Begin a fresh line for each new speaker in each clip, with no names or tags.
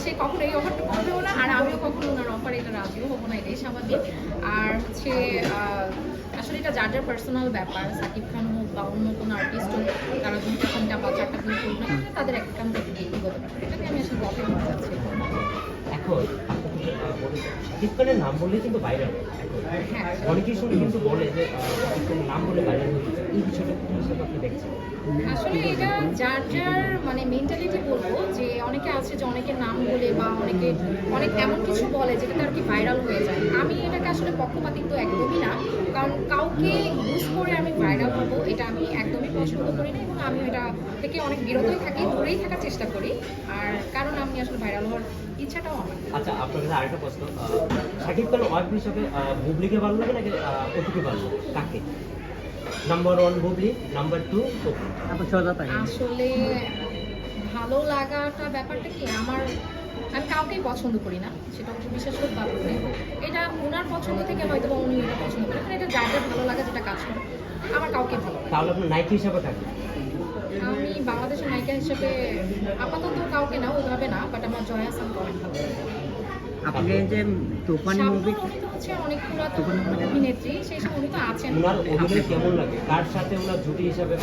সে কখনো এই অফারটা করবেও না, আর আমিও কখনো ওনার অফারে এটা রাজিও হবো না, এটাই স্বাভাবিক। আর হচ্ছে আসলে এটা যার যার পার্সোনাল ব্যাপার, সাকিব খান হোক বা অন্য কোনো আর্টিস্ট হোক, তারা 2টা 3টা বা 4টা বই করুক না, তাদের একটা কাম থেকে এগোতে পারে, এটাকে আমি আসলে বলতে চাচ্ছি।
এখন শাকিব খানের নাম বললে কিন্তু ভাইরাল,
হ্যাঁ,
অনেকেই শুনে কিন্তু বলে যে শাকিব খানের নাম বলে ভাইরাল হয়েছে, এই বিষয়টা কোন হিসাবে আপনি দেখছেন?
আসলে এটা যার যার মানে মেন্টালিটি বলবো, যে অনেকে আছে যে অনেকের নাম বলে বা অনেকে অনেক এমন কিছু বলে যেটাতে আর কি ভাইরাল হয়ে যায়। আমি এটাকে আসলে পক্ষপাতিত্ব তো একদমই না, কারণ কাউকে ইউজ করে আমি ভাইরাল হবো এটা আমি একদমই পছন্দ করি না, এবং আমি এটা থেকে অনেক বিরতই থাকি, দূরেই থাকার চেষ্টা করি। আর কারণ আমি আসলে ভাইরাল হওয়ার ইচ্ছাটাও আমার।
আচ্ছা, আপনার কাছে আরেকটা প্রশ্ন, শাকিব খান ওয়াইফ হিসাবে বুবলিকে ভালো লাগে নাকি অপুকে ভালো লাগে, কাকে? Number 1 Bubly, number 2 Apu.
আসলে ভালো লাগাটা ব্যাপারটা কি, আমি কাউকেই পছন্দ করি না, সেটা অবশ্য বিশ্বাস করতে পারবো না। এটা ওনার পছন্দ থেকে হয়তো বা উনি এটা পছন্দ করেন, মানে এটা যার যার ভালো লাগা যেটা কাজ করে, আমার কাউকে ভালো লাগে না।
তাহলে আপনার নায়িকা হিসাবে কাকে?
আমি বাংলাদেশের নায়িকা হিসেবে আপাতত কাউকে না, ওইভাবে না, বাট আমার জয়া আহসানকে অনেক ভালো লাগে।
আপনি যে তুফানি মুভি
উনি তো হচ্ছে অনেক পুরাতন অভিনেত্রী, সেই সময় উনি তো আছেন।
ওনার অভিনয় কেমন লাগে, কার সাথে ওনার জুটি হিসাবে?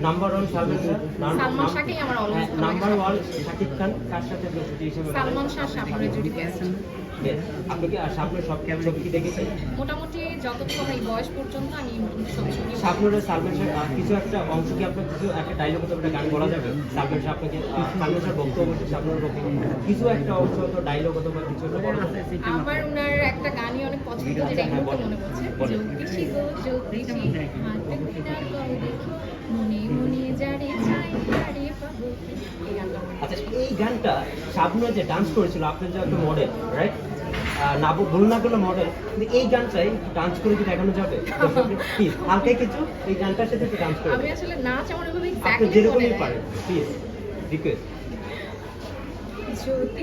নাম্বার 1 সালমান শাহ,
সালমান শাহকেই আমার অলওয়েজ ভালো
নাম্বার
লাগে।
1 শাকিব খান, কার সাথে আপনার জুটি হিসাবে?
সালমান শাহ শাবনূরের জুটি বেস্ট।
আপনি কি শাবনূর সব ছবি কি দেখেছেন?
মোটামুটি যতটুকু আমার এই বয়স পর্যন্ত আমি সব ছবি
শাবনূরের সালমান শাহ কিছু একটা অংশ কি আপনার কিছু একটা ডায়লগ হতে একটা গান বলা যাবে? সালমান শাহ আপনাকে সালমান শাহ বক্তব্য বলছে, শাবনূর বক্তব্য কিছু একটা অংশ হয়তো ডায়লগ অথবা কিছু একটা বলা যাবে?
আমার ওনার একটা গানই অনেক পছন্দ, যেটা এই মুহূর্তে মনে পড়ছে, জ্যোতিষী গো জ্যোতিষী হাতে পিঠার কল দেখি, মনে মনে যারে চাই তারে পাবো কি। এই গানটা আমার
আচ্ছা, এই গানটা শাবনূর যে ডান্স করেছিল, আপনার যে একটা মডেল, রাইট? না ভুল না করলে মডেল, কিন্তু এই গানটাই ডান্স করে কি দেখানো যাবে? প্লিজ হালকা কিছু এই গানটার সাথে একটু ডান্স করে
আমি আসলে নাচ আমার ওইভাবে
আপনি
এক্স্যাক্টলি মনে
যেরকমই
নেই।
পারেন, প্লিজ রিকোয়েস্ট।
জ্যোতি